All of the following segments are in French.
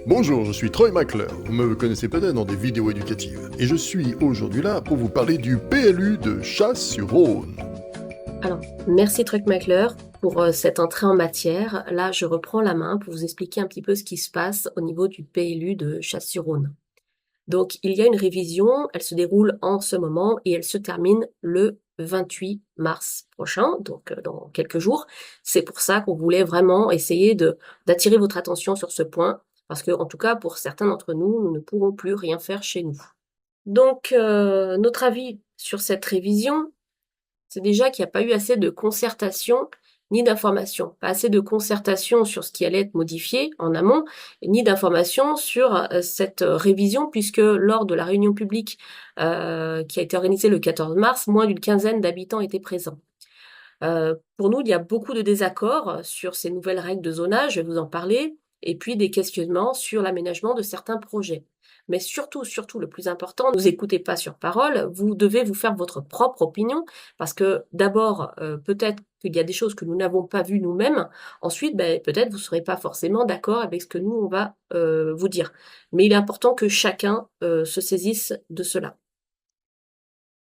Bonjour, je suis Troy McClure, vous me connaissez peut-être dans des vidéos éducatives, et je suis aujourd'hui là pour vous parler du PLU de Chasse-sur-Rhône. Alors, merci Truc McClure pour cette entrée en matière. Là, je reprends la main pour vous expliquer un petit peu ce qui se passe au niveau du PLU de Chasse-sur-Rhône. Donc, il y a une révision, elle se déroule en ce moment et elle se termine le 28 mars prochain, donc dans quelques jours. C'est pour ça qu'on voulait vraiment essayer d'attirer votre attention sur ce point, parce que, en tout cas, pour certains d'entre nous, nous ne pourrons plus rien faire chez nous. Donc, notre avis sur cette révision, c'est déjà qu'il n'y a pas eu assez de concertation ni d'information. Pas assez de concertation sur ce qui allait être modifié en amont, ni d'information sur cette révision, puisque lors de la réunion publique qui a été organisée le 14 mars, moins d'une quinzaine d'habitants étaient présents. Pour nous, il y a beaucoup de désaccords sur ces nouvelles règles de zonage, je vais vous en parler, et puis des questionnements sur l'aménagement de certains projets. Mais surtout, le plus important, ne vous écoutez pas sur parole, vous devez vous faire votre propre opinion, parce que d'abord, peut-être qu'il y a des choses que nous n'avons pas vues nous-mêmes, ensuite, peut-être vous ne serez pas forcément d'accord avec ce que nous, on va vous dire. Mais il est important que chacun se saisisse de cela.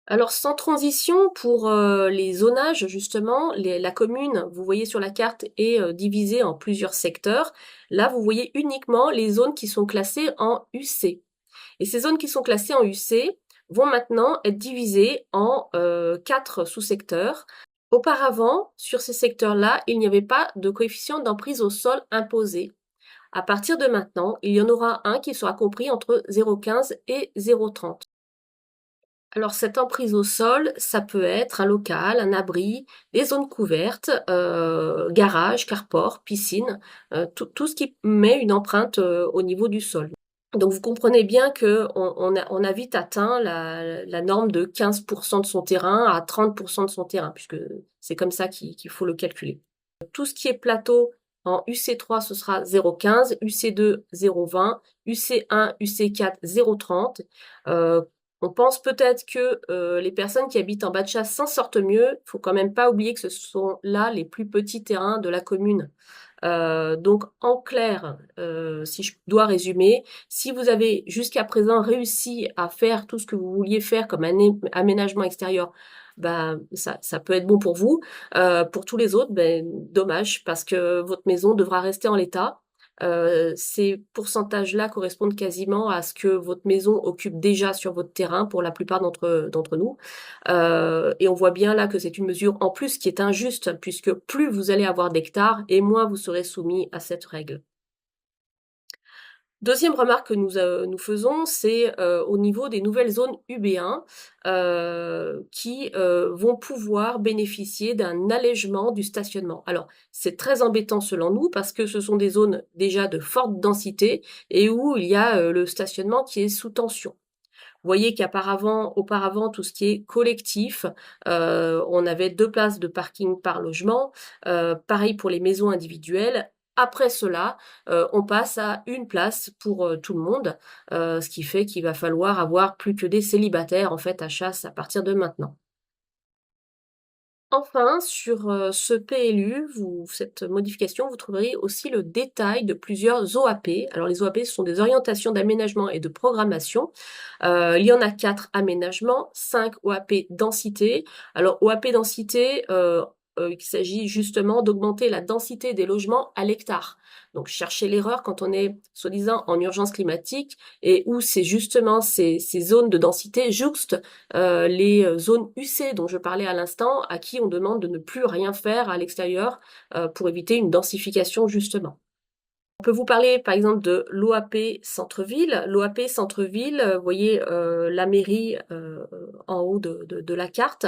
Alors sans transition, pour les zonages justement, la commune, vous voyez sur la carte, est divisée en plusieurs secteurs. Là, vous voyez uniquement les zones qui sont classées en UC. Et ces zones qui sont classées en UC vont maintenant être divisées en 4 sous-secteurs. Auparavant, sur ces secteurs-là, il n'y avait pas de coefficient d'emprise au sol imposé. À partir de maintenant, il y en aura un qui sera compris entre 0,15 et 0,30. Alors cette emprise au sol, ça peut être un local, un abri, des zones couvertes, garage, carport, piscine, tout ce qui met une empreinte au niveau du sol. Donc vous comprenez bien qu'on a vite atteint la norme de 15% de son terrain à 30% de son terrain, puisque c'est comme ça qu'il faut le calculer. Tout ce qui est plateau en UC3, ce sera 0,15, UC2, 0,20, UC1, UC4, 0,30. On pense peut-être que les personnes qui habitent en bas de chasse s'en sortent mieux. Il faut quand même pas oublier que ce sont là les plus petits terrains de la commune. Donc en clair, si je dois résumer, si vous avez jusqu'à présent réussi à faire tout ce que vous vouliez faire comme un aménagement extérieur, ça peut être bon pour vous. Pour tous les autres, dommage, parce que votre maison devra rester en l'état. Ces pourcentages-là correspondent quasiment à ce que votre maison occupe déjà sur votre terrain pour la plupart d'entre nous. Et on voit bien là que c'est une mesure en plus qui est injuste, puisque plus vous allez avoir d'hectares et moins vous serez soumis à cette règle. Deuxième remarque que nous faisons, c'est au niveau des nouvelles zones UB1 qui vont pouvoir bénéficier d'un allègement du stationnement. Alors, c'est très embêtant selon nous parce que ce sont des zones déjà de forte densité et où il y a le stationnement qui est sous tension. Vous voyez auparavant, tout ce qui est collectif, on avait 2 places de parking par logement. Pareil pour les maisons individuelles. Après cela, on passe à 1 place pour tout le monde, ce qui fait qu'il va falloir avoir plus que des célibataires en fait à chasse à partir de maintenant. Enfin, sur ce PLU, cette modification, vous trouverez aussi le détail de plusieurs OAP. Alors les OAP, ce sont des orientations d'aménagement et de programmation. Il y en a 4 aménagements, 5 OAP densité. Alors OAP densité, il s'agit justement d'augmenter la densité des logements à l'hectare. Donc chercher l'erreur quand on est soi-disant en urgence climatique et où c'est justement ces zones de densité jouxtent les zones UC dont je parlais à l'instant, à qui on demande de ne plus rien faire à l'extérieur pour éviter une densification justement. On peut vous parler par exemple de l'OAP centre-ville. L'OAP centre-ville, vous voyez la mairie en haut de la carte.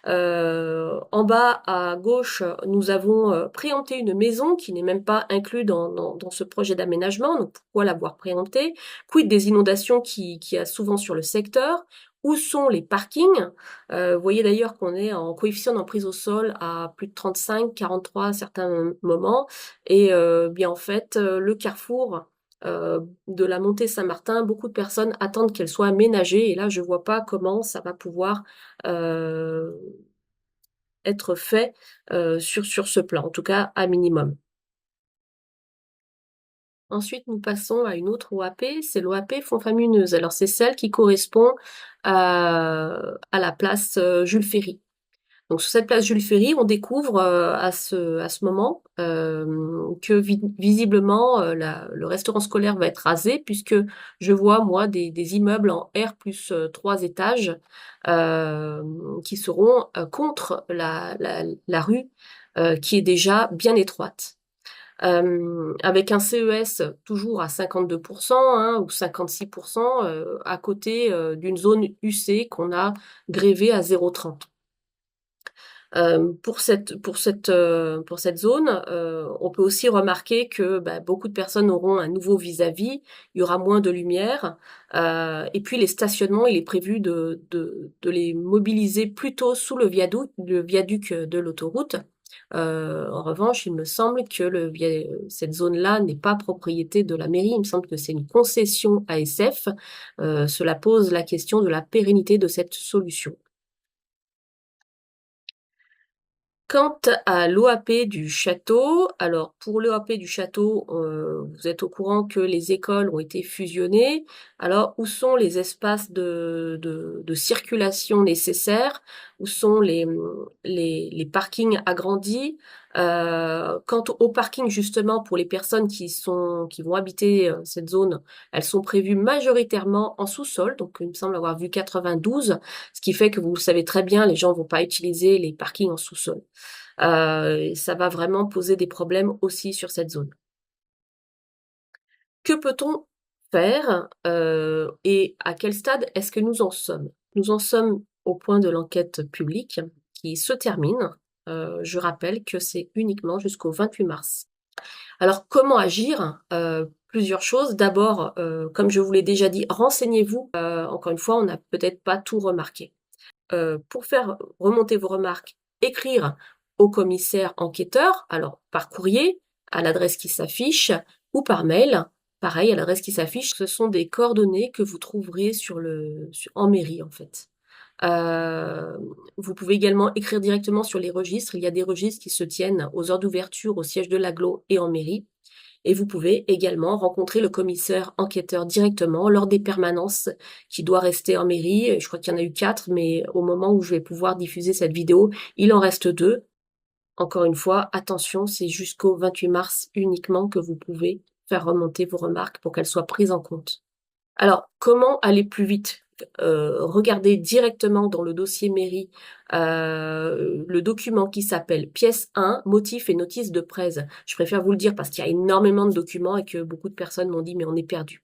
En bas à gauche, nous avons préempté une maison qui n'est même pas inclue dans ce projet d'aménagement. Donc pourquoi l'avoir préemptée? Quid des inondations qui y a souvent sur le secteur? Où sont les parkings? Vous voyez d'ailleurs qu'on est en coefficient d'emprise au sol à plus de 35, 43 à certains moments. Et bien en fait, le carrefour de la montée Saint-Martin, beaucoup de personnes attendent qu'elle soit aménagée. Et là, je vois pas comment ça va pouvoir euh, être fait sur ce plan, en tout cas à minimum. Ensuite, nous passons à une autre OAP, c'est l'OAP Fonds Famuneuse. Alors, c'est celle qui correspond à la place Jules Ferry. Donc, sur cette place Jules Ferry, on découvre à ce moment que visiblement, le restaurant scolaire va être rasé, puisque je vois, moi, des immeubles en R plus 3 étages qui seront contre la rue qui est déjà bien étroite. Avec un CES toujours à 52% hein, ou 56% à côté d'une zone UC qu'on a grévée à 0,30. Pour cette zone, on peut aussi remarquer que beaucoup de personnes auront un nouveau vis-à-vis, il y aura moins de lumière, et puis les stationnements, il est prévu de les mobiliser plutôt sous le viaduc de l'autoroute. En revanche, il me semble que cette zone-là n'est pas propriété de la mairie, il me semble que c'est une concession ASF. Cela pose la question de la pérennité de cette solution. Quant à l'OAP du château, alors pour l'OAP du château, vous êtes au courant que les écoles ont été fusionnées. Alors où sont les espaces de circulation nécessaires? Où sont les parkings agrandis? Quant au parking justement pour les personnes qui vont habiter cette zone, elles sont prévues majoritairement en sous-sol. Donc il me semble avoir vu 92, ce qui fait que vous le savez très bien, les gens vont pas utiliser les parkings en sous-sol. Ça va vraiment poser des problèmes aussi sur cette zone. Que peut-on faire et à quel stade est-ce que nous en sommes? Nous en sommes au point de l'enquête publique qui se termine. Je rappelle que c'est uniquement jusqu'au 28 mars. Alors comment agir? Plusieurs choses. D'abord, comme je vous l'ai déjà dit, renseignez-vous. Encore une fois, on n'a peut-être pas tout remarqué. Pour faire remonter vos remarques, écrire au commissaire enquêteur, alors par courrier, à l'adresse qui s'affiche, ou par mail, pareil, à l'adresse qui s'affiche. Ce sont des coordonnées que vous trouverez en mairie, en fait. Vous pouvez également écrire directement sur les registres. Il y a des registres qui se tiennent aux heures d'ouverture au siège de l'agglo et en mairie. Et vous pouvez également rencontrer le commissaire enquêteur directement lors des permanences qui doit rester en mairie. Je crois qu'il y en a eu 4, mais au moment où je vais pouvoir diffuser cette vidéo, il en reste 2. Encore une fois, attention, c'est jusqu'au 28 mars uniquement que vous pouvez faire remonter vos remarques pour qu'elles soient prises en compte. Alors, comment aller plus vite? Regardez directement dans le dossier mairie le document qui s'appelle pièce 1, motif et notice de presse. Je préfère vous le dire parce qu'il y a énormément de documents et que beaucoup de personnes m'ont dit mais on est perdu.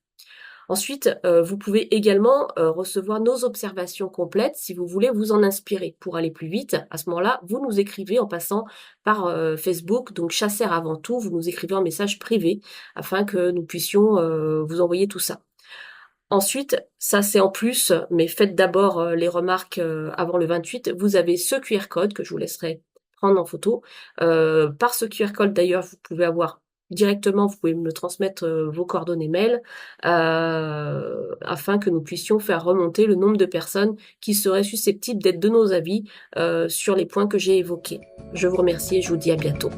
Ensuite, vous pouvez également recevoir nos observations complètes si vous voulez vous en inspirer. Pour aller plus vite, à ce moment-là, vous nous écrivez en passant par Facebook, donc Chasseur avant tout, vous nous écrivez en message privé afin que nous puissions vous envoyer tout ça. Ensuite, ça c'est en plus, mais faites d'abord les remarques avant le 28. Vous avez ce QR code que je vous laisserai prendre en photo. Par ce QR code d'ailleurs, vous pouvez avoir directement, vous pouvez me transmettre vos coordonnées mail afin que nous puissions faire remonter le nombre de personnes qui seraient susceptibles d'être de nos avis sur les points que j'ai évoqués. Je vous remercie et je vous dis à bientôt.